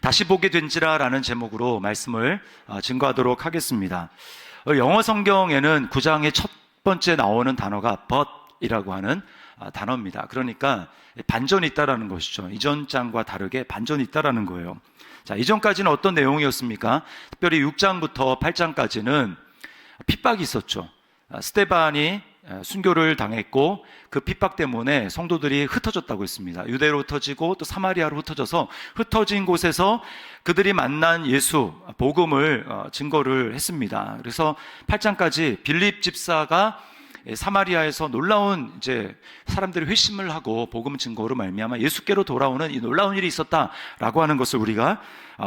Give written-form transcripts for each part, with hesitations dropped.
다시 보게 된지라 라는 제목으로 말씀을 증거하도록 하겠습니다. 영어 성경에는 9장의 첫 번째 나오는 단어가 but이라고 하는 단어입니다. 그러니까 반전이 있다라는 것이죠. 이전 장과 다르게 반전이 있다라는 거예요. 자, 이전까지는 어떤 내용이었습니까? 특별히 6장부터 8장까지는 핍박이 있었죠. 스데반이 순교를 당했고 그 핍박 때문에 성도들이 흩어졌다고 했습니다. 유대로 흩어지고 또 사마리아로 흩어져서 흩어진 곳에서 그들이 만난 예수, 복음을 증거를 했습니다. 그래서 8장까지 빌립 집사가 사마리아에서 놀라운 이제 사람들이 회심을 하고 복음 증거로 말미암아 예수께로 돌아오는 이 놀라운 일이 있었다라고 하는 것을 우리가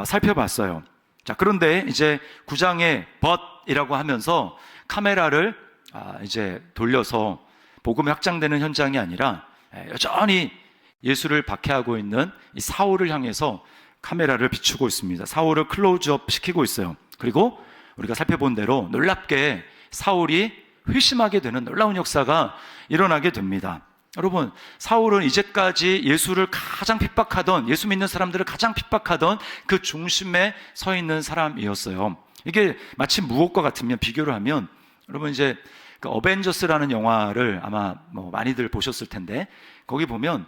살펴봤어요. 자, 그런데 이제 9장의 but이라고 하면서 카메라를 이제 돌려서 복음이 확장되는 현장이 아니라 여전히 예수를 박해하고 있는 이 사울을 향해서 카메라를 비추고 있습니다. 사울을 클로즈업 시키고 있어요. 그리고 우리가 살펴본 대로 놀랍게 사울이 회심하게 되는 놀라운 역사가 일어나게 됩니다. 여러분, 사울은 이제까지 예수를 가장 핍박하던, 예수 믿는 사람들을 가장 핍박하던 그 중심에 서 있는 사람이었어요. 이게 마치 무엇과 같으면, 비교를 하면, 여러분 이제 그 어벤져스라는 영화를 아마 많이들 보셨을 텐데, 거기 보면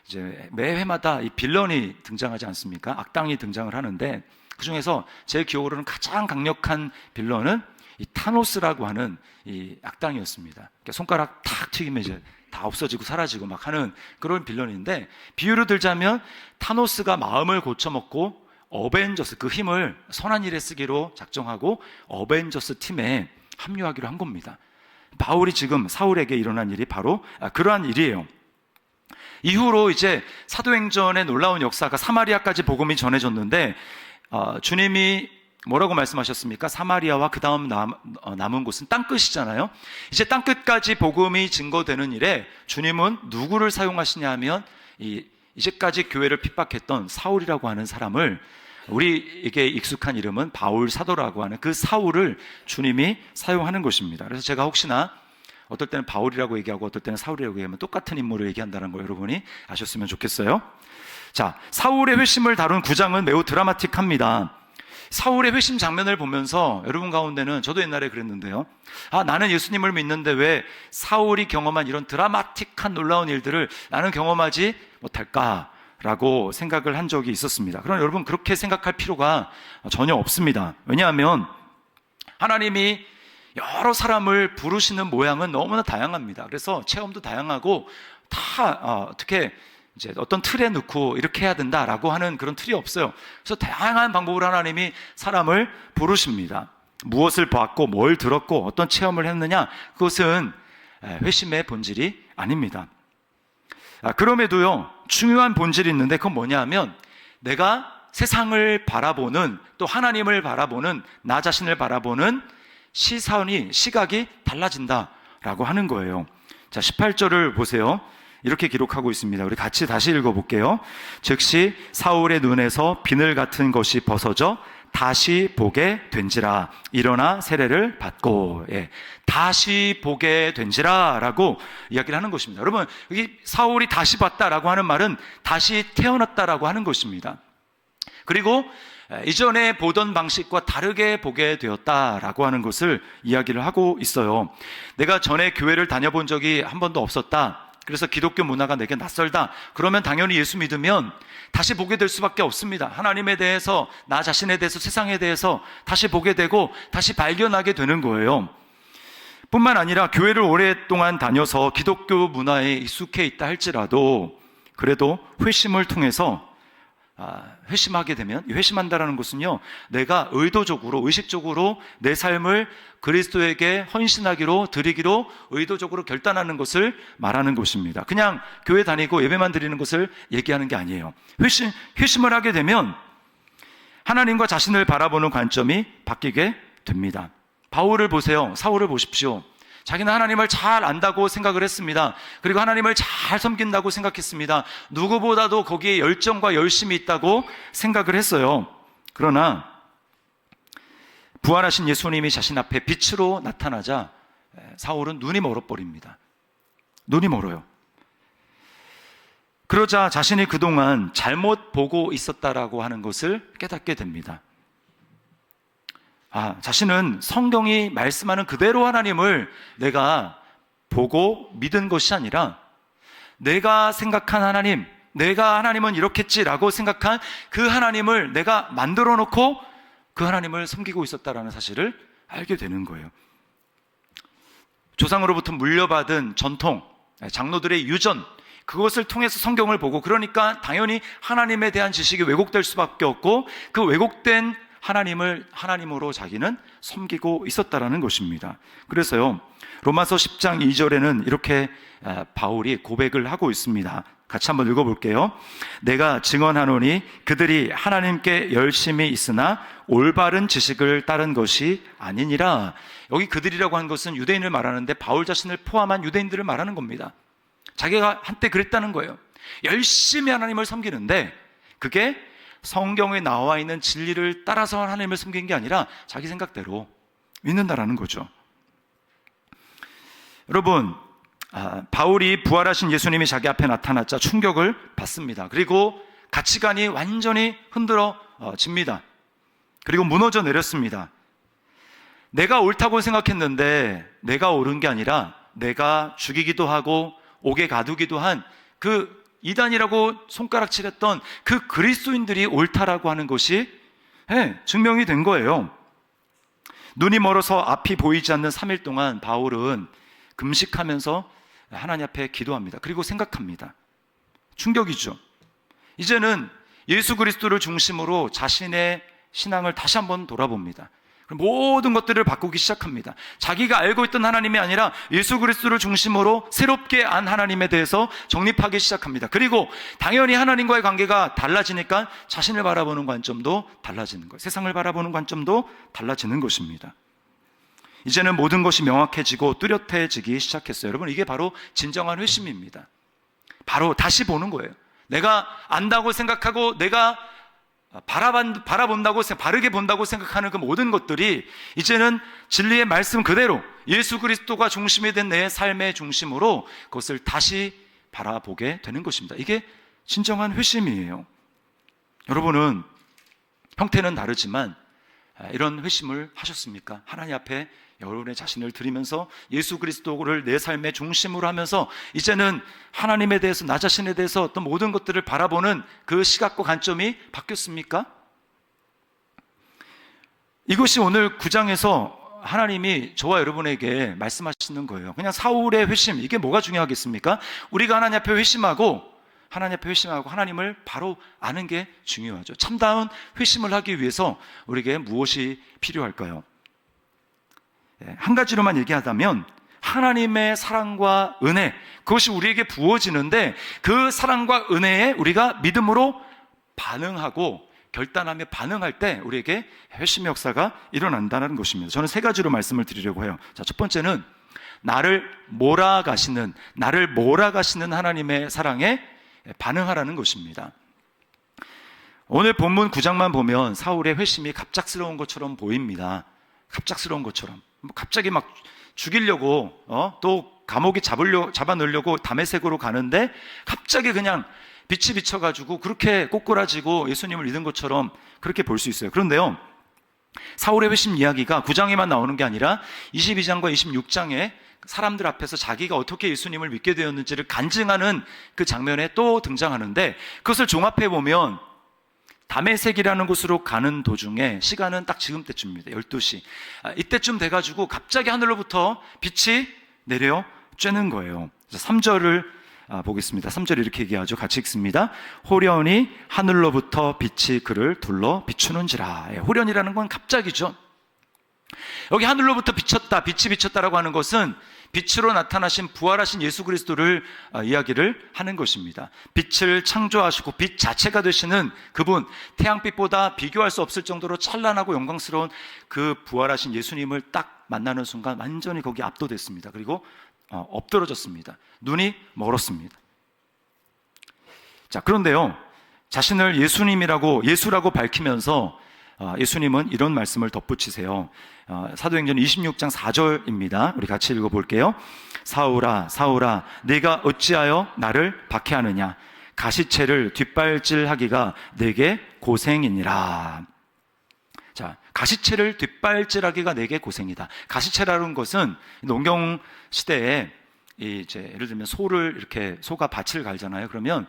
이제 매 회마다 이 빌런이 등장하지 않습니까? 악당이 등장을 하는데, 그 중에서 제 기억으로는 가장 강력한 빌런은 이 타노스라고 하는 이 악당이었습니다. 그러니까 손가락 탁 튀기면 이제 다 없어지고 사라지고 막 하는 그런 빌런인데, 비유를 들자면 타노스가 마음을 고쳐먹고 어벤져스, 그 힘을 선한 일에 쓰기로 작정하고 어벤져스 팀에 합류하기로 한 겁니다. 바울이 지금 사울에게 일어난 일이 바로 그러한 일이에요. 이후로 이제 사도행전의 놀라운 역사가 사마리아까지 복음이 전해졌는데, 주님이 뭐라고 말씀하셨습니까? 사마리아와 그 다음 남은 곳은 땅끝이잖아요. 이제 땅끝까지 복음이 증거되는 일에 주님은 누구를 사용하시냐 하면 이제까지 교회를 핍박했던 사울이라고 하는 사람을, 우리에게 익숙한 이름은 바울 사도라고 하는 그 사울을 주님이 사용하는 것입니다. 그래서 제가 혹시나 어떨 때는 바울이라고 얘기하고 어떨 때는 사울이라고 얘기하면 똑같은 인물을 얘기한다는 거 여러분이 아셨으면 좋겠어요. 자, 사울의 회심을 다룬 9장은 매우 드라마틱합니다. 사울의 회심 장면을 보면서 여러분 가운데는, 저도 옛날에 그랬는데요, 나는 예수님을 믿는데 왜 사울이 경험한 이런 드라마틱한 놀라운 일들을 나는 경험하지 못할까라고 생각을 한 적이 있었습니다. 그러나 여러분, 그렇게 생각할 필요가 전혀 없습니다. 왜냐하면 하나님이 여러 사람을 부르시는 모양은 너무나 다양합니다. 그래서 체험도 다양하고 다 어떻게 이제 어떤 틀에 넣고 이렇게 해야 된다라고 하는 그런 틀이 없어요. 그래서 다양한 방법으로 하나님이 사람을 부르십니다. 무엇을 봤고 뭘 들었고 어떤 체험을 했느냐, 그것은 회심의 본질이 아닙니다. 그럼에도요, 중요한 본질이 있는데, 그건 뭐냐 하면 내가 세상을 바라보는, 또 하나님을 바라보는, 나 자신을 바라보는 시각이 달라진다라고 하는 거예요. 자, 18절을 보세요. 이렇게 기록하고 있습니다. 우리 같이 다시 읽어볼게요. 즉시 사울의 눈에서 비늘 같은 것이 벗어져 다시 보게 된지라. 일어나 세례를 받고, 다시 보게 된지라 라고 이야기를 하는 것입니다. 여러분, 여기 사울이 다시 봤다라고 하는 말은 다시 태어났다라고 하는 것입니다. 그리고 이전에 보던 방식과 다르게 보게 되었다라고 하는 것을 이야기를 하고 있어요. 내가 전에 교회를 다녀본 적이 한 번도 없었다, 그래서 기독교 문화가 내게 낯설다, 그러면 당연히 예수 믿으면 다시 보게 될 수밖에 없습니다. 하나님에 대해서, 나 자신에 대해서, 세상에 대해서 다시 보게 되고 다시 발견하게 되는 거예요. 뿐만 아니라 교회를 오랫동안 다녀서 기독교 문화에 익숙해 있다 할지라도, 그래도 회심을 통해서 회심하게 되면, 회심한다라는 것은요, 내가 의식적으로 내 삶을 그리스도에게 헌신하기로, 드리기로 의도적으로 결단하는 것을 말하는 것입니다. 그냥 교회 다니고 예배만 드리는 것을 얘기하는 게 아니에요. 회심을 하게 되면 하나님과 자신을 바라보는 관점이 바뀌게 됩니다. 바울을 보세요. 사울을 보십시오. 자기는 하나님을 잘 안다고 생각을 했습니다. 그리고 하나님을 잘 섬긴다고 생각했습니다. 누구보다도 거기에 열정과 열심이 있다고 생각을 했어요. 그러나 부활하신 예수님이 자신 앞에 빛으로 나타나자 사울은 눈이 멀어버립니다. 눈이 멀어요. 그러자 자신이 그동안 잘못 보고 있었다라고 하는 것을 깨닫게 됩니다. 자신은 성경이 말씀하는 그대로 하나님을 내가 보고 믿은 것이 아니라 내가 생각한 하나님, 내가 하나님은 이렇겠지라고 생각한 그 하나님을 내가 만들어 놓고 그 하나님을 섬기고 있었다라는 사실을 알게 되는 거예요. 조상으로부터 물려받은 전통, 장로들의 유전, 그것을 통해서 성경을 보고, 그러니까 당연히 하나님에 대한 지식이 왜곡될 수밖에 없고, 그 왜곡된 하나님을 하나님으로 자기는 섬기고 있었다라는 것입니다. 그래서요, 로마서 10장 2절에는 이렇게 바울이 고백을 하고 있습니다. 같이 한번 읽어볼게요. 내가 증언하노니 그들이 하나님께 열심히 있으나 올바른 지식을 따른 것이 아니니라. 여기 그들이라고 한 것은 유대인을 말하는데 바울 자신을 포함한 유대인들을 말하는 겁니다. 자기가 한때 그랬다는 거예요. 열심히 하나님을 섬기는데 그게 성경에 나와 있는 진리를 따라서 하나님을 섬긴 게 아니라 자기 생각대로 믿는다라는 거죠. 여러분, 바울이 부활하신 예수님이 자기 앞에 나타났자 충격을 받습니다. 그리고 가치관이 완전히 흔들어집니다. 그리고 무너져 내렸습니다. 내가 옳다고 생각했는데 내가 옳은 게 아니라 내가 죽이기도 하고 옥에 가두기도 한 그 이단이라고 손가락질했던 그 그리스도인들이 옳다라고 하는 것이 증명이 된 거예요. 눈이 멀어서 앞이 보이지 않는 3일 동안 바울은 금식하면서 하나님 앞에 기도합니다. 그리고 생각합니다. 충격이죠. 이제는 예수 그리스도를 중심으로 자신의 신앙을 다시 한번 돌아봅니다. 모든 것들을 바꾸기 시작합니다. 자기가 알고 있던 하나님이 아니라 예수 그리스도를 중심으로 새롭게 안 하나님에 대해서 정립하기 시작합니다. 그리고 당연히 하나님과의 관계가 달라지니까 자신을 바라보는 관점도 달라지는 거예요. 세상을 바라보는 관점도 달라지는 것입니다. 이제는 모든 것이 명확해지고 뚜렷해지기 시작했어요. 여러분, 이게 바로 진정한 회심입니다. 바로 다시 보는 거예요. 내가 안다고 생각하고 내가 바라본다고, 바르게 본다고 생각하는 그 모든 것들이 이제는 진리의 말씀 그대로 예수 그리스도가 중심이 된 내 삶의 중심으로 그것을 다시 바라보게 되는 것입니다. 이게 진정한 회심이에요. 여러분은 형태는 다르지만 이런 회심을 하셨습니까? 하나님 앞에 여러분의 자신을 드리면서 예수 그리스도를 내 삶의 중심으로 하면서 이제는 하나님에 대해서, 나 자신에 대해서 어떤 모든 것들을 바라보는 그 시각과 관점이 바뀌었습니까? 이것이 오늘 9장에서 하나님이 저와 여러분에게 말씀하시는 거예요. 그냥 사울의 회심, 이게 뭐가 중요하겠습니까? 우리가 하나님 앞에 회심하고 하나님을 바로 아는 게 중요하죠. 참다운 회심을 하기 위해서 우리에게 무엇이 필요할까요? 한 가지로만 얘기하자면 하나님의 사랑과 은혜, 그것이 우리에게 부어지는데 그 사랑과 은혜에 우리가 믿음으로 반응하고 결단하며 반응할 때 우리에게 회심의 역사가 일어난다는 것입니다. 저는 세 가지로 말씀을 드리려고 해요. 자, 첫 번째는 나를 몰아가시는 하나님의 사랑에 반응하라는 것입니다. 오늘 본문 9장만 보면 사울의 회심이 갑작스러운 것처럼 보입니다. 갑작스러운 것처럼. 갑자기 막 죽이려고 또 감옥에 잡아 넣으려고 다메섹으로 가는데 갑자기 그냥 빛이 비쳐가지고 그렇게 꼬꾸라지고 예수님을 믿은 것처럼 그렇게 볼 수 있어요. 그런데요, 사울의 회심 이야기가 9장에만 나오는 게 아니라 22장과 26장에 사람들 앞에서 자기가 어떻게 예수님을 믿게 되었는지를 간증하는 그 장면에 또 등장하는데, 그것을 종합해 보면 다메섹이라는 곳으로 가는 도중에 시간은 딱 지금 때쯤입니다. 12시. 이때쯤 돼가지고 갑자기 하늘로부터 빛이 내려 쬐는 거예요. 3절을 보겠습니다. 3절 이렇게 얘기하죠. 같이 읽습니다. 호련히 하늘로부터 빛이 그를 둘러 비추는지라. 호련이라는 건 갑자기죠. 여기 하늘로부터 빛이 비쳤다라고 하는 것은 빛으로 나타나신 부활하신 예수 그리스도를 이야기를 하는 것입니다. 빛을 창조하시고 빛 자체가 되시는 그분, 태양빛보다 비교할 수 없을 정도로 찬란하고 영광스러운 그 부활하신 예수님을 딱 만나는 순간 완전히 거기 압도됐습니다. 그리고 엎드러졌습니다. 눈이 멀었습니다. 자, 그런데요, 자신을 예수라고 밝히면서 예수님은 이런 말씀을 덧붙이세요. 사도행전 26장 4절입니다. 우리 같이 읽어볼게요. 사울아, 사울아, 네가 어찌하여 나를 박해하느냐? 가시채를 뒷발질하기가 내게 고생이니라. 자, 가시채를 뒷발질하기가 내게 고생이다. 가시채라는 것은 농경 시대에 이제 예를 들면 소가 밭을 갈잖아요. 그러면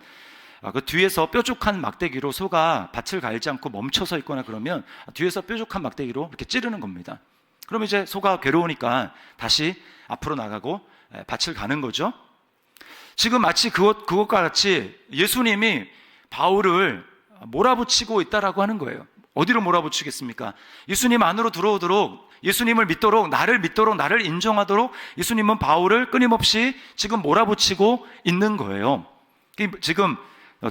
그 뒤에서 뾰족한 막대기로 소가 밭을 갈지 않고 멈춰서 있거나 그러면 뒤에서 뾰족한 막대기로 이렇게 찌르는 겁니다. 그러면 이제 소가 괴로우니까 다시 앞으로 나가고 밭을 가는 거죠. 지금 마치 그것과 같이 예수님이 바울을 몰아붙이고 있다라고 하는 거예요. 어디로 몰아붙이겠습니까? 예수님 안으로 들어오도록, 예수님을 믿도록, 나를 인정하도록 예수님은 바울을 끊임없이 지금 몰아붙이고 있는 거예요. 지금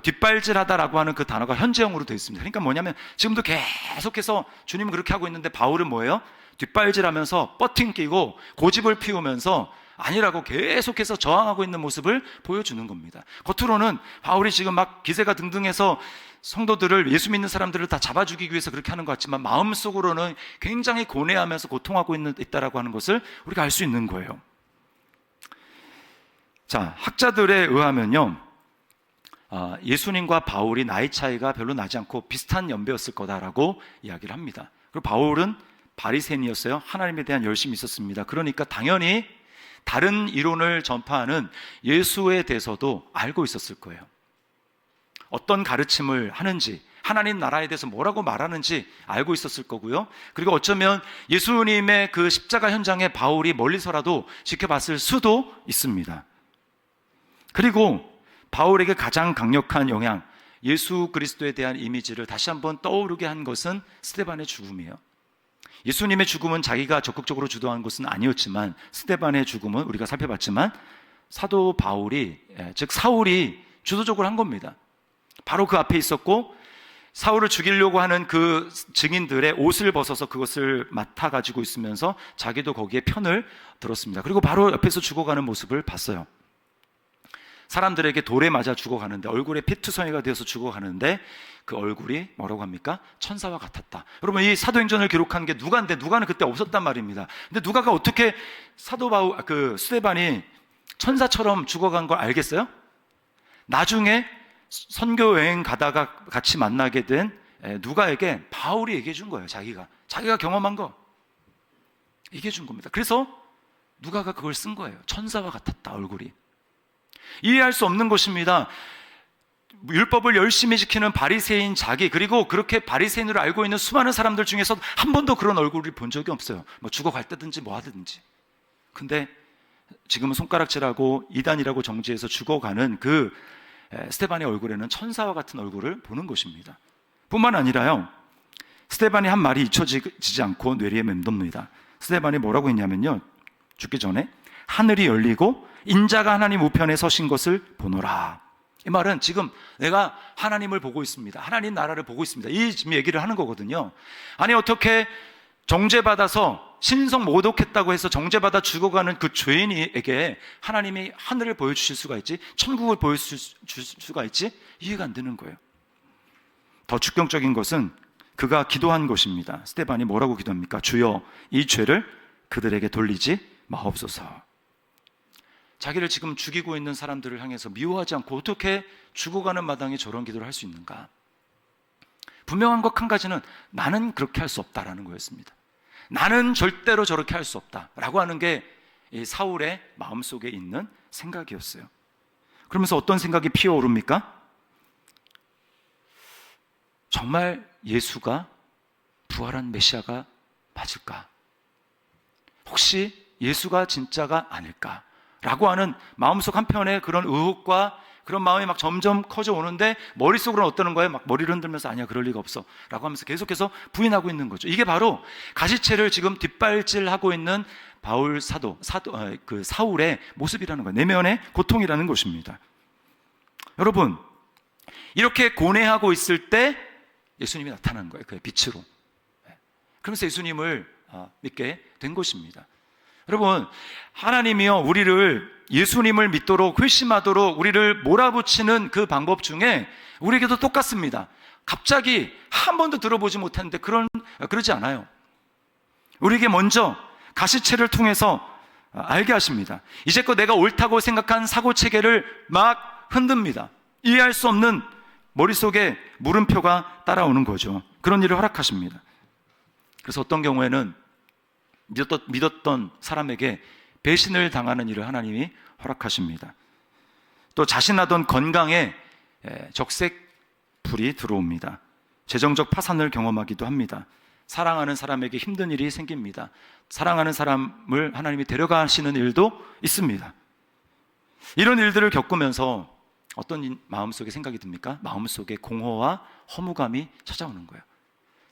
뒷발질하다라고 하는 그 단어가 현재형으로 되어 있습니다. 그러니까 뭐냐면 지금도 계속해서 주님은 그렇게 하고 있는데 바울은 뭐예요? 뒷발질하면서 버팅 끼고 고집을 피우면서 아니라고 계속해서 저항하고 있는 모습을 보여주는 겁니다. 겉으로는 바울이 지금 막 기세가 등등해서 성도들을, 예수 믿는 사람들을 다 잡아 죽이기 위해서 그렇게 하는 것 같지만 마음속으로는 굉장히 고뇌하면서 고통하고 있다라고 하는 것을 우리가 알 수 있는 거예요. 자, 학자들에 의하면요, 예수님과 바울이 나이 차이가 별로 나지 않고 비슷한 연배였을 거다라고 이야기를 합니다. 그리고 바울은 바리새인이었어요. 하나님에 대한 열심이 있었습니다. 그러니까 당연히 다른 이론을 전파하는 예수에 대해서도 알고 있었을 거예요. 어떤 가르침을 하는지, 하나님 나라에 대해서 뭐라고 말하는지 알고 있었을 거고요. 그리고 어쩌면 예수님의 그 십자가 현장에 바울이 멀리서라도 지켜봤을 수도 있습니다. 그리고 바울에게 가장 강력한 영향, 예수 그리스도에 대한 이미지를 다시 한번 떠오르게 한 것은 스데반의 죽음이에요. 예수님의 죽음은 자기가 적극적으로 주도한 것은 아니었지만, 스데반의 죽음은 우리가 살펴봤지만 사도 바울이, 즉 사울이 주도적으로 한 겁니다. 바로 그 앞에 있었고, 사울을 죽이려고 하는 그 증인들의 옷을 벗어서 그것을 맡아 가지고 있으면서 자기도 거기에 편을 들었습니다. 그리고 바로 옆에서 죽어가는 모습을 봤어요. 사람들에게 돌에 맞아 죽어가는데, 얼굴에 피투성이가 되어서 죽어가는데 그 얼굴이 뭐라고 합니까? 천사와 같았다. 여러분, 이 사도행전을 기록한 게 누가인데, 누가는 그때 없었단 말입니다. 근데 누가가 어떻게 스데반이 천사처럼 죽어간 걸 알겠어요? 나중에 선교 여행 가다가 같이 만나게 된 누가에게 바울이 얘기해 준 거예요. 자기가 경험한 거 얘기해 준 겁니다. 그래서 누가가 그걸 쓴 거예요. 천사와 같았다, 얼굴이. 이해할 수 없는 것입니다. 율법을 열심히 지키는 바리새인 그리고 그렇게 바리새인으로 알고 있는 수많은 사람들 중에서 한 번도 그런 얼굴을 본 적이 없어요. 뭐 죽어갈 때든지 뭐 하든지. 근데 지금은 손가락질하고 이단이라고 정죄해서 죽어가는 그 스데반의 얼굴에는 천사와 같은 얼굴을 보는 것입니다. 뿐만 아니라요, 스데반이 한 말이 잊혀지지 않고 뇌리에 맴돕니다. 스데반이 뭐라고 했냐면요, 죽기 전에 하늘이 열리고 인자가 하나님 우편에 서신 것을 보노라. 이 말은 지금 내가 하나님을 보고 있습니다. 하나님 나라를 보고 있습니다. 이 지금 얘기를 하는 거거든요. 아니, 어떻게 정죄받아서 신성 모독했다고 해서 정죄받아 죽어가는 그 죄인에게 하나님이 하늘을 보여주실 수가 있지, 천국을 보여줄 수가 있지? 이해가 안 되는 거예요. 더 충격적인 것은 그가 기도한 것입니다. 스데반이 뭐라고 기도합니까? 주여, 이 죄를 그들에게 돌리지 마옵소서. 자기를 지금 죽이고 있는 사람들을 향해서 미워하지 않고 어떻게 죽어가는 마당에 저런 기도를 할 수 있는가? 분명한 것 한 가지는 나는 그렇게 할 수 없다라는 거였습니다. 나는 절대로 저렇게 할 수 없다라고 하는 게 이 사울의 마음속에 있는 생각이었어요. 그러면서 어떤 생각이 피어오릅니까? 정말 예수가 부활한 메시아가 맞을까? 혹시 예수가 진짜가 아닐까? 라고 하는 마음속 한편에 그런 의혹과 그런 마음이 막 점점 커져 오는데, 머릿속으로는 어떠는 거예요? 막 머리를 흔들면서 아니야, 그럴 리가 없어 라고 하면서 계속해서 부인하고 있는 거죠. 이게 바로 가시채를 지금 뒷발질하고 있는 사울의 모습이라는 거예요. 내면의 고통이라는 것입니다. 여러분, 이렇게 고뇌하고 있을 때 예수님이 나타난 거예요. 그의 빛으로. 그러면서 예수님을 믿게 된 것입니다. 여러분, 하나님이요, 우리를, 예수님을 믿도록, 회심하도록 우리를 몰아붙이는 그 방법 중에 우리에게도 똑같습니다. 갑자기 한 번도 들어보지 못했는데 그러지 않아요. 우리에게 먼저 가시채를 통해서 알게 하십니다. 이제껏 내가 옳다고 생각한 사고체계를 막 흔듭니다. 이해할 수 없는 머릿속에 물음표가 따라오는 거죠. 그런 일을 허락하십니다. 그래서 어떤 경우에는 믿었던 사람에게 배신을 당하는 일을 하나님이 허락하십니다. 또 자신하던 건강에 적색불이 들어옵니다. 재정적 파산을 경험하기도 합니다. 사랑하는 사람에게 힘든 일이 생깁니다. 사랑하는 사람을 하나님이 데려가시는 일도 있습니다. 이런 일들을 겪으면서 어떤 마음속에 생각이 듭니까? 마음속에 공허와 허무감이 찾아오는 거예요.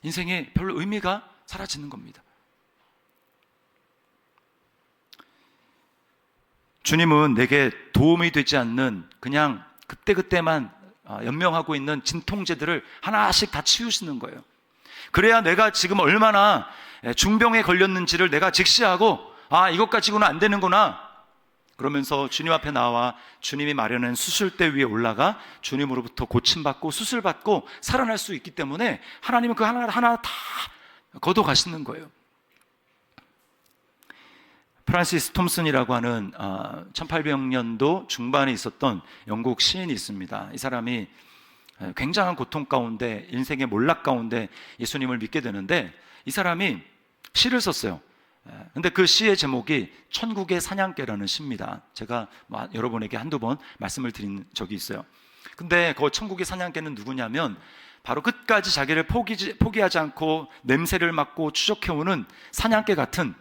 인생에 별로 의미가 사라지는 겁니다. 주님은 내게 도움이 되지 않는 그냥 그때그때만 연명하고 있는 진통제들을 하나씩 다 치우시는 거예요. 그래야 내가 지금 얼마나 중병에 걸렸는지를 내가 직시하고 이것 가지고는 안 되는구나, 그러면서 주님 앞에 나와 주님이 마련한 수술대 위에 올라가 주님으로부터 고침받고 수술받고 살아날 수 있기 때문에 하나님은 그 하나하나 다 걷어가시는 거예요. 프란시스 톰슨이라고 하는 1800년도 중반에 있었던 영국 시인이 있습니다. 이 사람이 굉장한 고통 가운데, 인생의 몰락 가운데 예수님을 믿게 되는데, 이 사람이 시를 썼어요. 근데 그 시의 제목이 천국의 사냥개라는 시입니다. 제가 여러분에게 한두 번 말씀을 드린 적이 있어요. 근데 그 천국의 사냥개는 누구냐면 바로 끝까지 자기를 포기하지 않고 냄새를 맡고 추적해오는 사냥개 같은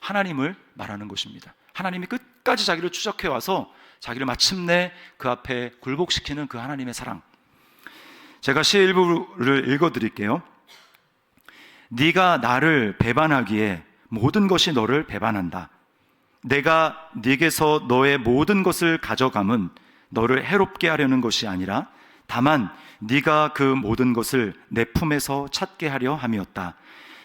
하나님을 말하는 것입니다. 하나님이 끝까지 자기를 추적해와서 자기를 마침내 그 앞에 굴복시키는 그 하나님의 사랑. 제가 시 일부를 읽어드릴게요. 네가 나를 배반하기에 모든 것이 너를 배반한다. 내가 네게서 너의 모든 것을 가져감은 너를 해롭게 하려는 것이 아니라 다만 네가 그 모든 것을 내 품에서 찾게 하려 함이었다.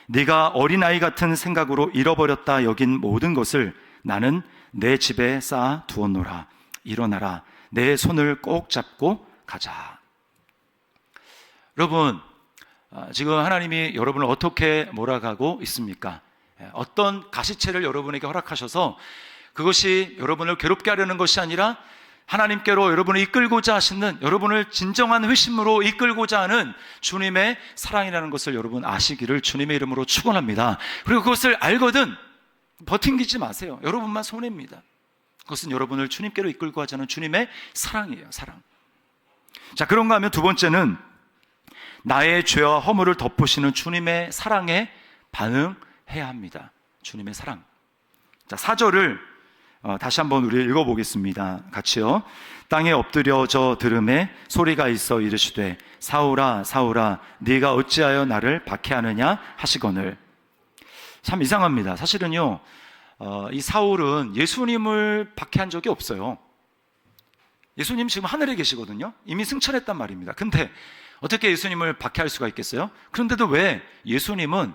네가 어린아이 같은 생각으로 잃어버렸다 여긴 모든 것을 나는 내 집에 쌓아 두었노라. 일어나라. 내 손을 꼭 잡고 가자. 여러분, 지금 하나님이 여러분을 어떻게 몰아가고 있습니까? 어떤 가시채를 여러분에게 허락하셔서 그것이 여러분을 괴롭게 하려는 것이 아니라 하나님께로 여러분을 이끌고자 하시는, 여러분을 진정한 회심으로 이끌고자 하는 주님의 사랑이라는 것을 여러분 아시기를 주님의 이름으로 축원합니다. 그리고 그것을 알거든 버팅기지 마세요. 여러분만 손해입니다. 그것은 여러분을 주님께로 이끌고 하자는 주님의 사랑이에요. 사랑. 자, 그런가 하면 두 번째는 나의 죄와 허물을 덮으시는 주님의 사랑에 반응해야 합니다. 주님의 사랑. 자, 4절을 다시 한번 우리 읽어보겠습니다. 같이요. 땅에 엎드려져 들음에 소리가 있어 이르시되 사울아 사울아 네가 어찌하여 나를 박해하느냐 하시거늘. 참 이상합니다. 사실은요, 이 사울은 예수님을 박해한 적이 없어요. 예수님 지금 하늘에 계시거든요. 이미 승천했단 말입니다. 근데 어떻게 예수님을 박해할 수가 있겠어요? 그런데도 왜 예수님은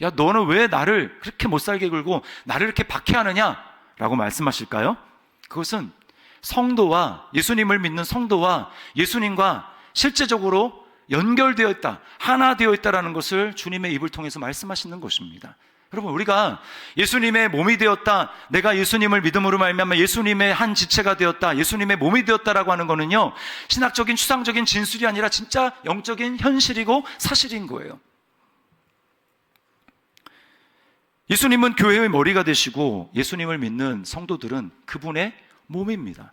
야 너는 왜 나를 그렇게 못살게 굴고 나를 이렇게 박해하느냐 라고 말씀하실까요? 그것은 성도와, 예수님을 믿는 성도와 예수님과 실제적으로 연결되어 있다, 하나 되어 있다라는 것을 주님의 입을 통해서 말씀하시는 것입니다. 여러분, 우리가 예수님의 몸이 되었다, 내가 예수님을 믿음으로 말미암아 예수님의 한 지체가 되었다, 예수님의 몸이 되었다라고 하는 거는요, 신학적인 추상적인 진술이 아니라 진짜 영적인 현실이고 사실인 거예요. 예수님은 교회의 머리가 되시고 예수님을 믿는 성도들은 그분의 몸입니다.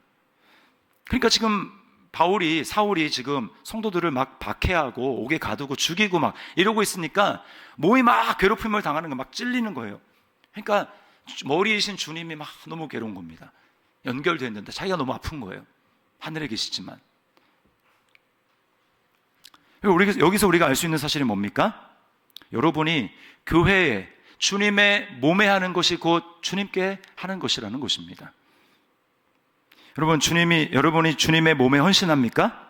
그러니까 지금 사울이 지금 성도들을 막 박해하고 옥에 가두고 죽이고 막 이러고 있으니까 몸이 막 괴롭힘을 당하는 거, 막 찔리는 거예요. 그러니까 머리이신 주님이 막 너무 괴로운 겁니다. 연결되어 있는데 자기가 너무 아픈 거예요. 하늘에 계시지만. 여기서 우리가 알 수 있는 사실이 뭡니까? 여러분이 교회에 주님의 몸에 하는 것이 곧 주님께 하는 것이라는 것입니다. 여러분이 주님의 몸에 헌신합니까?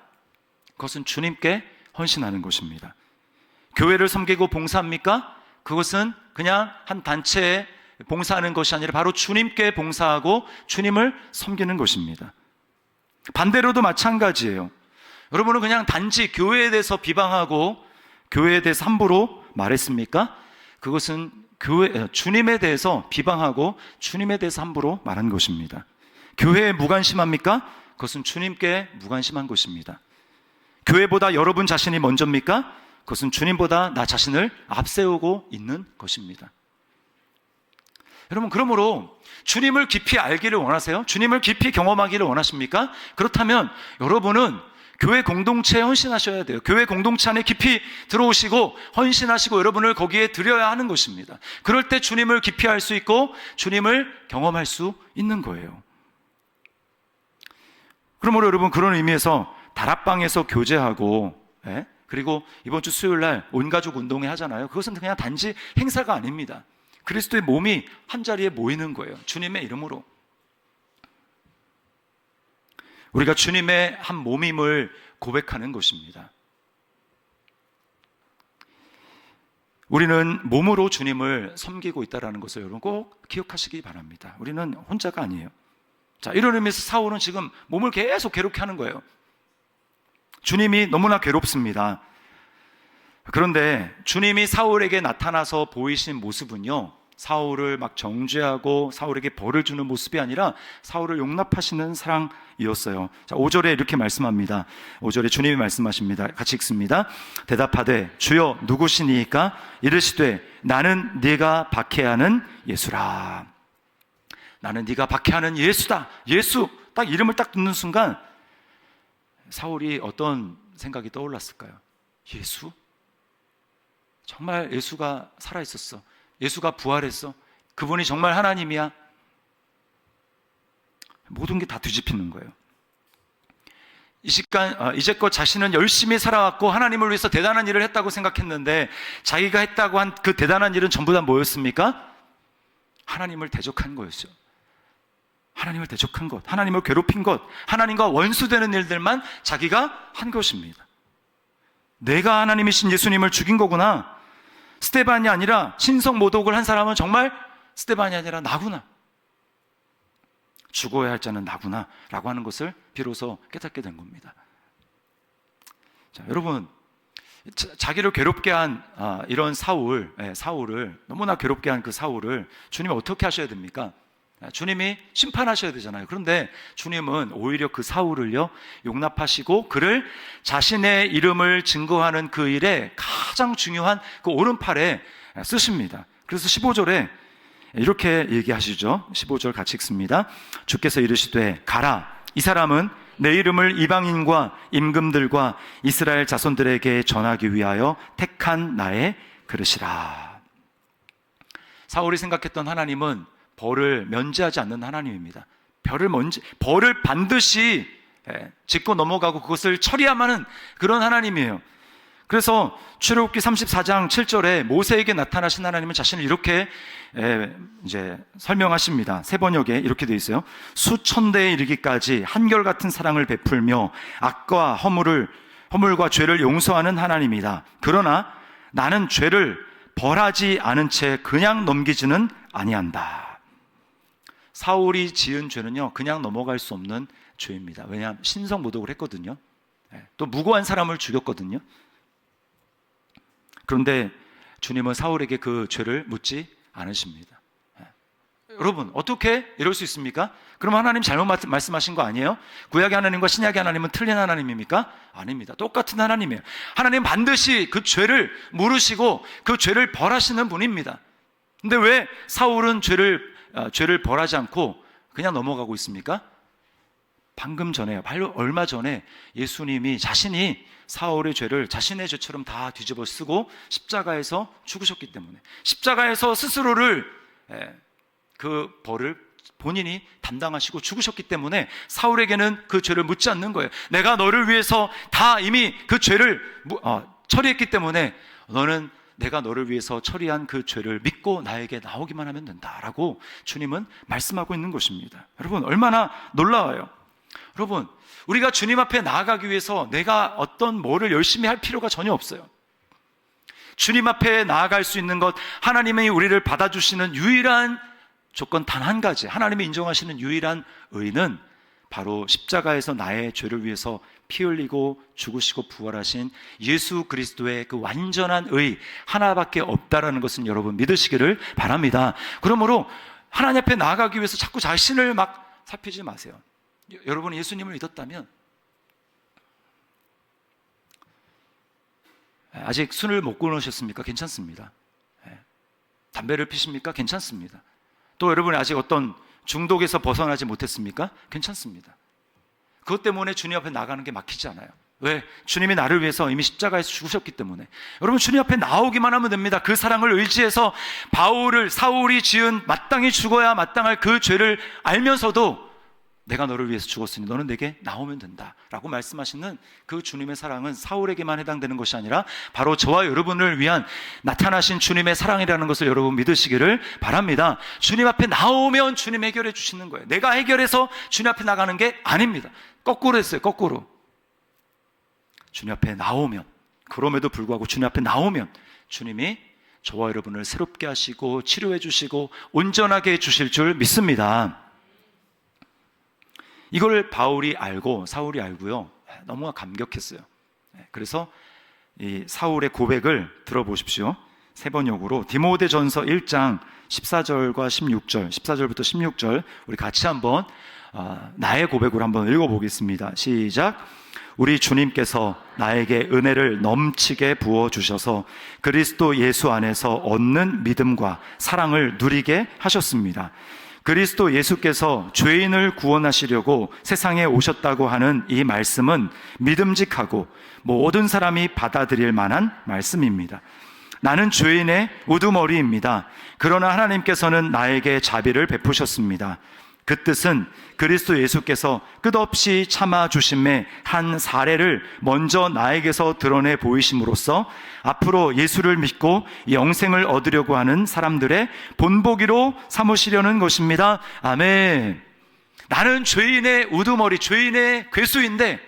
그것은 주님께 헌신하는 것입니다. 교회를 섬기고 봉사합니까? 그것은 그냥 한 단체에 봉사하는 것이 아니라 바로 주님께 봉사하고 주님을 섬기는 것입니다. 반대로도 마찬가지예요. 여러분은 그냥 단지 교회에 대해서 비방하고 교회에 대해서 함부로 말했습니까? 그것은 주님에 대해서 비방하고 주님에 대해서 함부로 말한 것입니다. 교회에 무관심합니까? 그것은 주님께 무관심한 것입니다. 교회보다 여러분 자신이 먼저입니까? 그것은 주님보다 나 자신을 앞세우고 있는 것입니다. 여러분, 그러므로 주님을 깊이 알기를 원하세요? 주님을 깊이 경험하기를 원하십니까? 그렇다면 여러분은 교회 공동체에 헌신하셔야 돼요. 교회 공동체 안에 깊이 들어오시고 헌신하시고 여러분을 거기에 드려야 하는 것입니다. 그럴 때 주님을 깊이 알 수 있고 주님을 경험할 수 있는 거예요. 그러므로 여러분, 그런 의미에서 다락방에서 교제하고, 그리고 이번 주 수요일 날 온가족 운동회 하잖아요. 그것은 그냥 단지 행사가 아닙니다. 그리스도의 몸이 한자리에 모이는 거예요. 주님의 이름으로. 우리가 주님의 한 몸임을 고백하는 것입니다. 우리는 몸으로 주님을 섬기고 있다는 것을 여러분 꼭 기억하시기 바랍니다. 우리는 혼자가 아니에요. 자, 이런 의미에서 사울은 지금 몸을 계속 괴롭게 하는 거예요. 주님이 너무나 괴롭습니다. 그런데 주님이 사울에게 나타나서 보이신 모습은요, 사울을 막 정죄하고 사울에게 벌을 주는 모습이 아니라 사울을 용납하시는 사랑이었어요. 자, 5절에 이렇게 말씀합니다. 5절에 주님이 말씀하십니다. 같이 읽습니다. 대답하되 주여 누구시니까? 이르시되 나는 네가 박해하는 예수라. 나는 네가 박해하는 예수다. 예수, 딱 이름을 딱 듣는 순간 사울이 어떤 생각이 떠올랐을까요? 예수? 정말 예수가 살아있었어. 예수가 부활했어. 그분이 정말 하나님이야. 모든 게 다 뒤집히는 거예요. 이제껏 자신은 열심히 살아왔고 하나님을 위해서 대단한 일을 했다고 생각했는데 자기가 했다고 한 그 대단한 일은 전부 다 뭐였습니까? 하나님을 대적한 거였어요. 하나님을 대적한 것, 하나님을 괴롭힌 것, 하나님과 원수되는 일들만 자기가 한 것입니다. 내가 하나님이신 예수님을 죽인 거구나. 스데반이 아니라 신성 모독을 한 사람은 정말 스데반이 아니라 나구나. 죽어야 할 자는 나구나 라고 하는 것을 비로소 깨닫게 된 겁니다. 자, 여러분, 자기를 괴롭게 한 이런 사울을 너무나 괴롭게 한 그 사울을 주님이 어떻게 하셔야 됩니까? 주님이 심판하셔야 되잖아요. 그런데 주님은 오히려 그 사울을요 용납하시고 그를 자신의 이름을 증거하는 그 일에 가장 중요한 그 오른팔에 쓰십니다. 그래서 15절에 이렇게 얘기하시죠. 15절 같이 읽습니다. 주께서 이르시되 가라, 이 사람은 내 이름을 이방인과 임금들과 이스라엘 자손들에게 전하기 위하여 택한 나의 그릇이라. 사울이 생각했던 하나님은 벌을 면제하지 않는 하나님입니다. 벌을 반드시 짚고 넘어가고 그것을 처리하면 하는 그런 하나님이에요. 그래서 출애굽기 34장 7절에 모세에게 나타나신 하나님은 자신을 이렇게 이제 설명하십니다. 세 번역에 이렇게 되어 있어요. 수천 대에 이르기까지 한결같은 사랑을 베풀며 악과 허물과 죄를 용서하는 하나님이다. 그러나 나는 죄를 벌하지 않은 채 그냥 넘기지는 아니한다. 사울이 지은 죄는요 그냥 넘어갈 수 없는 죄입니다. 왜냐하면 신성모독을 했거든요. 또 무고한 사람을 죽였거든요. 그런데 주님은 사울에게 그 죄를 묻지 않으십니다. 여러분, 어떻게 이럴 수 있습니까? 그러면 하나님 잘못 말씀하신 거 아니에요? 구약의 하나님과 신약의 하나님은 틀린 하나님입니까? 아닙니다. 똑같은 하나님이에요. 하나님 반드시 그 죄를 물으시고 그 죄를 벌하시는 분입니다. 근데 왜 사울은 죄를 벌하지 않고 그냥 넘어가고 있습니까? 방금 전에, 얼마 전에 예수님이 자신이 사울의 죄를 자신의 죄처럼 다 뒤집어 쓰고 십자가에서 죽으셨기 때문에, 십자가에서 스스로를 그 벌을 본인이 담당하시고 죽으셨기 때문에 사울에게는 그 죄를 묻지 않는 거예요. 내가 너를 위해서 다 이미 그 죄를 처리했기 때문에 너는 내가 너를 위해서 처리한 그 죄를 믿고 나에게 나오기만 하면 된다라고 주님은 말씀하고 있는 것입니다. 여러분, 얼마나 놀라워요. 여러분, 우리가 주님 앞에 나아가기 위해서 내가 어떤 뭐를 열심히 할 필요가 전혀 없어요. 주님 앞에 나아갈 수 있는 것, 하나님이 우리를 받아주시는 유일한 조건 단 한 가지, 하나님이 인정하시는 유일한 의는 바로 십자가에서 나의 죄를 위해서 피 흘리고 죽으시고 부활하신 예수 그리스도의 그 완전한 의 하나밖에 없다라는 것은 여러분 믿으시기를 바랍니다. 그러므로 하나님 앞에 나아가기 위해서 자꾸 자신을 막 살피지 마세요. 여러분이 예수님을 믿었다면, 아직 술을 못 끊으셨습니까? 괜찮습니다. 담배를 피십니까? 괜찮습니다. 또 여러분이 아직 어떤 중독에서 벗어나지 못했습니까? 괜찮습니다. 그것 때문에 주님 앞에 나가는 게 막히지 않아요. 왜? 주님이 나를 위해서 이미 십자가에서 죽으셨기 때문에. 여러분, 주님 앞에 나오기만 하면 됩니다. 그 사랑을 의지해서 사울이 지은 마땅히 죽어야 마땅할 그 죄를 알면서도 내가 너를 위해서 죽었으니 너는 내게 나오면 된다 라고 말씀하시는 그 주님의 사랑은 사울에게만 해당되는 것이 아니라 바로 저와 여러분을 위한 나타나신 주님의 사랑이라는 것을 여러분 믿으시기를 바랍니다. 주님 앞에 나오면 주님 해결해 주시는 거예요. 내가 해결해서 주님 앞에 나가는 게 아닙니다. 거꾸로 했어요. 거꾸로. 주님 앞에 나오면, 그럼에도 불구하고 주님 앞에 나오면 주님이 저와 여러분을 새롭게 하시고 치료해 주시고 온전하게 해 주실 줄 믿습니다. 이걸 바울이 알고 사울이 알고요, 너무나 감격했어요. 그래서 이 사울의 고백을 들어보십시오. 세 번역으로 디모데전서 1장 14절과 16절, 14절부터 16절 우리 같이 한번 나의 고백으로 한번 읽어보겠습니다. 시작. 우리 주님께서 나에게 은혜를 넘치게 부어주셔서 그리스도 예수 안에서 얻는 믿음과 사랑을 누리게 하셨습니다. 그리스도 예수께서 죄인을 구원하시려고 세상에 오셨다고 하는 이 말씀은 믿음직하고 모든 사람이 받아들일 만한 말씀입니다. 나는 죄인의 우두머리입니다. 그러나 하나님께서는 나에게 자비를 베푸셨습니다. 그 뜻은 그리스도 예수께서 끝없이 참아주심의 한 사례를 먼저 나에게서 드러내 보이심으로써 앞으로 예수를 믿고 영생을 얻으려고 하는 사람들의 본보기로 삼으시려는 것입니다. 아멘. 나는 죄인의 우두머리, 죄인의 괴수인데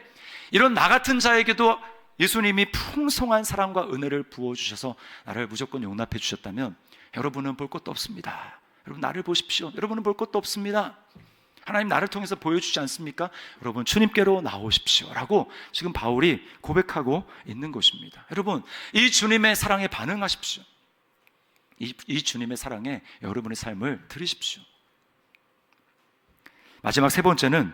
이런 나 같은 자에게도 예수님이 풍성한 사랑과 은혜를 부어주셔서 나를 무조건 용납해 주셨다면 여러분은 볼 것도 없습니다. 여러분 나를 보십시오. 여러분은 볼 것도 없습니다. 하나님 나를 통해서 보여주지 않습니까? 여러분 주님께로 나오십시오 라고 지금 바울이 고백하고 있는 것입니다. 여러분 이 주님의 사랑에 반응하십시오. 이 주님의 사랑에 여러분의 삶을 드리십시오. 마지막 세 번째는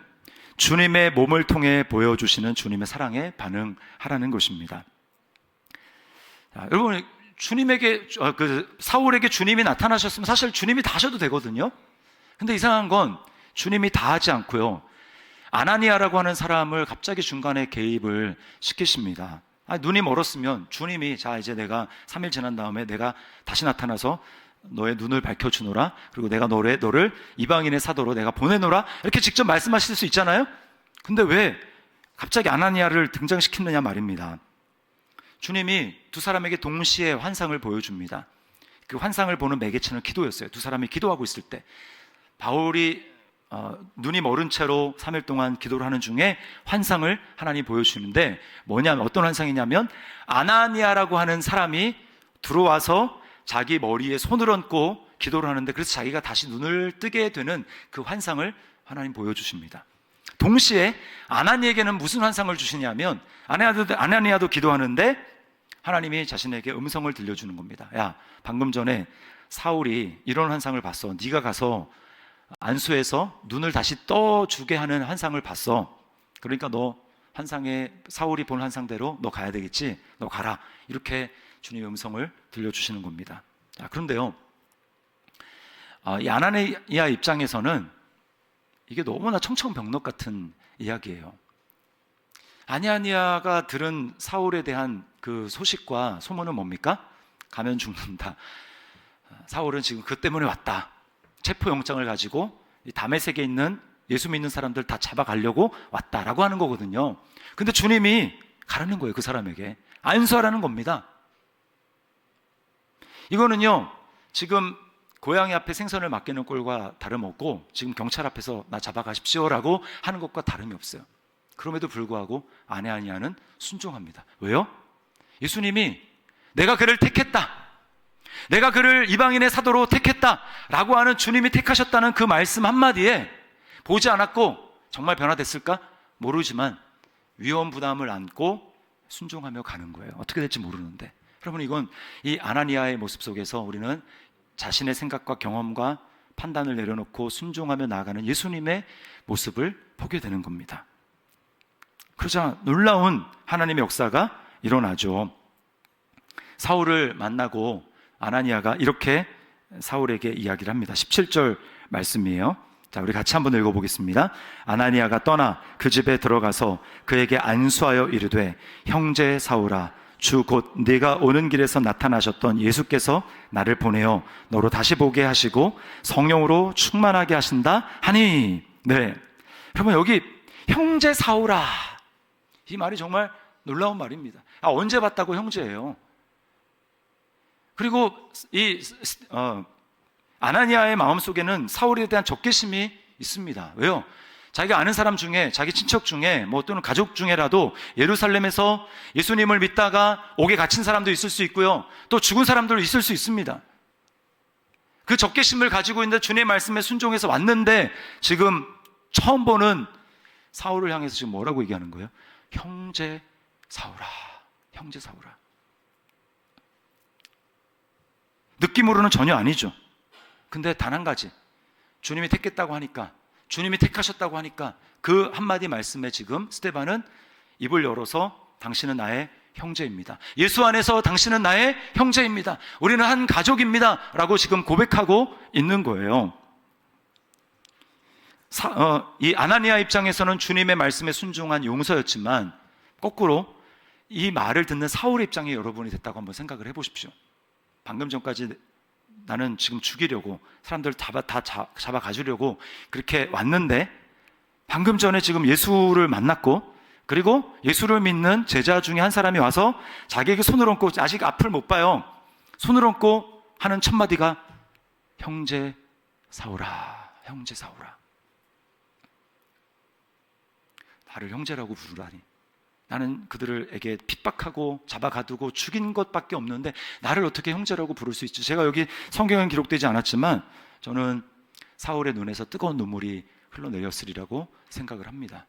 주님의 몸을 통해 보여주시는 주님의 사랑에 반응하라는 것입니다. 자, 여러분 주님에게 사울에게 주님이 나타나셨으면 사실 주님이 다 하셔도 되거든요. 근데 이상한 건 주님이 다 하지 않고요, 아나니아라고 하는 사람을 갑자기 중간에 개입을 시키십니다. 눈이 멀었으면 주님이 자 이제 내가 3일 지난 다음에 내가 다시 나타나서 너의 눈을 밝혀주노라, 그리고 내가 너를 이방인의 사도로 내가 보내노라, 이렇게 직접 말씀하실 수 있잖아요. 근데 왜 갑자기 아나니아를 등장시키느냐 말입니다. 주님이 두 사람에게 동시에 환상을 보여줍니다. 그 환상을 보는 매개체는 기도였어요. 두 사람이 기도하고 있을 때 바울이 눈이 멀은 채로 3일 동안 기도를 하는 중에 환상을 하나님 보여주시는데 뭐냐면, 어떤 환상이냐면 아나니아라고 하는 사람이 들어와서 자기 머리에 손을 얹고 기도를 하는데, 그래서 자기가 다시 눈을 뜨게 되는 그 환상을 하나님 보여주십니다. 동시에 아나니에게는 무슨 환상을 주시냐면, 아나니아도 기도하는데 하나님이 자신에게 음성을 들려주는 겁니다. 야, 방금 전에 사울이 이런 환상을 봤어. 네가 가서 안수해서 눈을 다시 떠주게 하는 환상을 봤어. 그러니까 너 환상에, 사울이 본 환상대로 너 가야 되겠지? 너 가라. 이렇게 주님의 음성을 들려주시는 겁니다. 자, 그런데요, 이 아나니아 입장에서는 이게 너무나 청천벽력 같은 이야기예요. 아나니아가 들은 사울에 대한 그 소식과 소문은 뭡니까? 가면 죽는다. 사울은 지금 그 때문에 왔다. 체포영장을 가지고 이 다메섹에 있는 예수 믿는 사람들 다 잡아가려고 왔다라고 하는 거거든요. 근데 주님이 가라는 거예요. 그 사람에게 안수하라는 겁니다. 이거는요, 지금 고양이 앞에 생선을 맡기는 꼴과 다름없고 지금 경찰 앞에서 나 잡아가십시오라고 하는 것과 다름이 없어요. 그럼에도 불구하고 아나니아는 순종합니다. 왜요? 예수님이 내가 그를 택했다, 내가 그를 이방인의 사도로 택했다라고 하는 주님이 택하셨다는 그 말씀 한마디에 보지 않았고 정말 변화됐을까? 모르지만 위험 부담을 안고 순종하며 가는 거예요. 어떻게 될지 모르는데. 여러분, 이건 이 아나니아의 모습 속에서 우리는 자신의 생각과 경험과 판단을 내려놓고 순종하며 나아가는 예수님의 모습을 보게 되는 겁니다. 그러자 놀라운 하나님의 역사가 일어나죠. 사울을 만나고 아나니아가 이렇게 사울에게 이야기를 합니다. 17절 말씀이에요. 자, 우리 같이 한번 읽어보겠습니다. 아나니아가 떠나 그 집에 들어가서 그에게 안수하여 이르되, 형제 사울아, 주 곧 네가 오는 길에서 나타나셨던 예수께서 나를 보내어 너로 다시 보게 하시고 성령으로 충만하게 하신다 하니. 네, 여러분, 여기 형제 사울아, 이 말이 정말 놀라운 말입니다. 언제 봤다고 형제예요? 그리고 아나니아의 마음속에는 사울에 대한 적개심이 있습니다. 왜요? 자기가 아는 사람 중에, 자기 친척 중에, 또는 가족 중에라도 예루살렘에서 예수님을 믿다가 옥에 갇힌 사람도 있을 수 있고요, 또 죽은 사람도 있을 수 있습니다. 그 적개심을 가지고 있는데 주님의 말씀에 순종해서 왔는데 지금 처음 보는 사울을 향해서 지금 뭐라고 얘기하는 거예요? 형제 사울아, 형제 사울아. 느낌으로는 전혀 아니죠. 근데 단 한 가지, 주님이 택했다고 하니까, 주님이 택하셨다고 하니까 그 한마디 말씀에 지금 스데반은 입을 열어서 당신은 나의 형제입니다, 예수 안에서 당신은 나의 형제입니다, 우리는 한 가족입니다 라고 지금 고백하고 있는 거예요. 이 아나니아 입장에서는 주님의 말씀에 순종한 용서였지만, 거꾸로 이 말을 듣는 사울의 입장에 여러분이 됐다고 한번 생각을 해보십시오. 방금 전까지 나는 지금 죽이려고, 사람들 다 잡아 가주려고 그렇게 왔는데, 방금 전에 지금 예수를 만났고, 그리고 예수를 믿는 제자 중에 한 사람이 와서 자기에게 손을 얹고, 아직 앞을 못 봐요, 손을 얹고 하는 첫 마디가 형제 사울아, 형제 사울아. 나를 형제라고 부르라니. 나는 그들에게 핍박하고 잡아가두고 죽인 것밖에 없는데 나를 어떻게 형제라고 부를 수 있지? 제가 여기 성경은 기록되지 않았지만 저는 사울의 눈에서 뜨거운 눈물이 흘러내렸으리라고 생각을 합니다.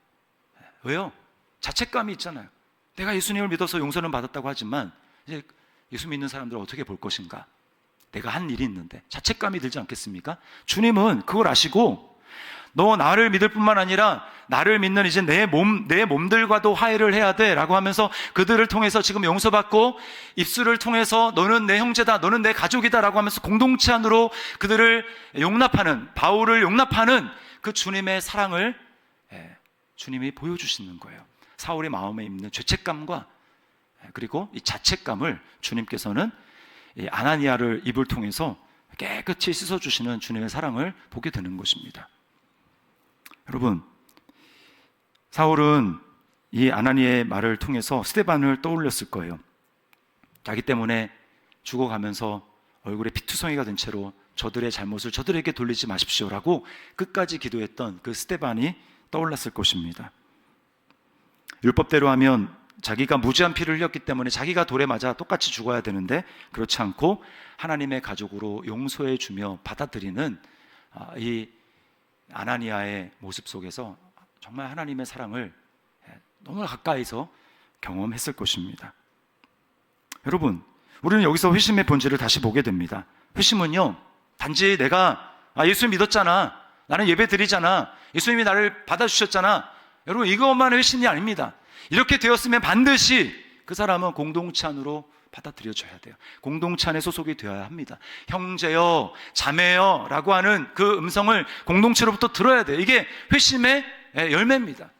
왜요? 자책감이 있잖아요. 내가 예수님을 믿어서 용서는 받았다고 하지만 이제 예수 믿는 사람들을 어떻게 볼 것인가? 내가 한 일이 있는데 자책감이 들지 않겠습니까? 주님은 그걸 아시고, 너 나를 믿을 뿐만 아니라 나를 믿는 이제 내 몸들과도 화해를 해야 돼 라고 하면서 그들을 통해서 지금 용서받고, 입술을 통해서 너는 내 형제다, 너는 내 가족이다 라고 하면서 공동체 안으로 그들을 용납하는, 바울을 용납하는 그 주님의 사랑을 주님이 보여주시는 거예요. 사울의 마음에 있는 죄책감과 그리고 이 자책감을 주님께서는 이 아나니아를 입을 통해서 깨끗이 씻어주시는 주님의 사랑을 보게 되는 것입니다. 여러분, 사울은 이 아나니아의 말을 통해서 스데반을 떠올렸을 거예요. 자기 때문에 죽어가면서 얼굴에 피투성이가 된 채로 저들의 잘못을 저들에게 돌리지 마십시오라고 끝까지 기도했던 그 스데반이 떠올랐을 것입니다. 율법대로 하면 자기가 무지한 피를 흘렸기 때문에 자기가 돌에 맞아 똑같이 죽어야 되는데, 그렇지 않고 하나님의 가족으로 용서해 주며 받아들이는 이 아나니아의 모습 속에서 정말 하나님의 사랑을 너무 가까이서 경험했을 것입니다. 여러분, 우리는 여기서 회심의 본질을 다시 보게 됩니다. 회심은요, 단지 내가 예수 믿었잖아, 나는 예배 드리잖아, 예수님이 나를 받아주셨잖아, 여러분, 이것만 회심이 아닙니다. 이렇게 되었으면 반드시 그 사람은 공동체 안으로 받아들여져야 돼요. 공동체 안에 소속이 되어야 합니다. 형제여, 자매여 라고 하는 그 음성을 공동체로부터 들어야 돼요. 이게 회심의 열매입니다.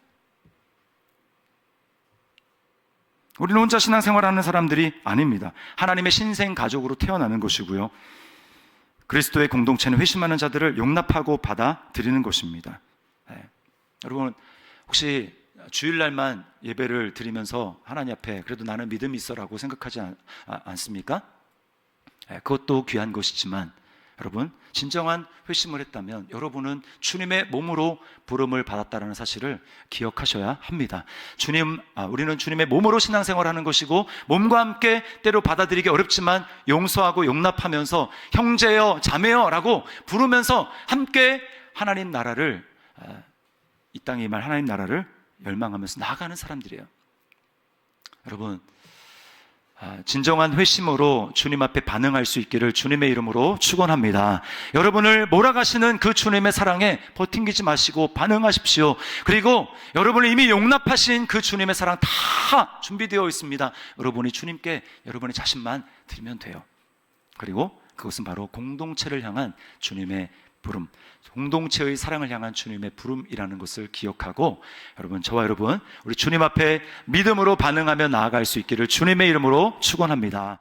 우리는 혼자 신앙생활하는 사람들이 아닙니다. 하나님의 신생 가족으로 태어나는 것이고요, 그리스도의 공동체는 회심하는 자들을 용납하고 받아들이는 것입니다. 여러분, 혹시 주일날만 예배를 드리면서 하나님 앞에 그래도 나는 믿음이 있어라고 생각하지 않습니까? 그것도 귀한 것이지만 여러분, 진정한 회심을 했다면 여러분은 주님의 몸으로 부름을 받았다는 사실을 기억하셔야 합니다. 우리는 주님의 몸으로 신앙생활하는 것이고, 몸과 함께 때로 받아들이기 어렵지만 용서하고 용납하면서 형제여, 자매여 라고 부르면서 함께 하나님 나라를, 이 땅에 임할 하나님 나라를 열망하면서 나아가는 사람들이에요. 여러분, 진정한 회심으로 주님 앞에 반응할 수 있기를 주님의 이름으로 축원합니다. 여러분을 몰아가시는 그 주님의 사랑에 버팅기지 마시고 반응하십시오. 그리고 여러분을 이미 용납하신 그 주님의 사랑 다 준비되어 있습니다. 여러분이 주님께 여러분의 자신만 드리면 돼요. 그리고 그것은 바로 공동체를 향한 주님의 부름, 공동체의 사랑을 향한 주님의 부름이라는 것을 기억하고, 여러분, 저와 여러분, 우리 주님 앞에 믿음으로 반응하며 나아갈 수 있기를 주님의 이름으로 축원합니다.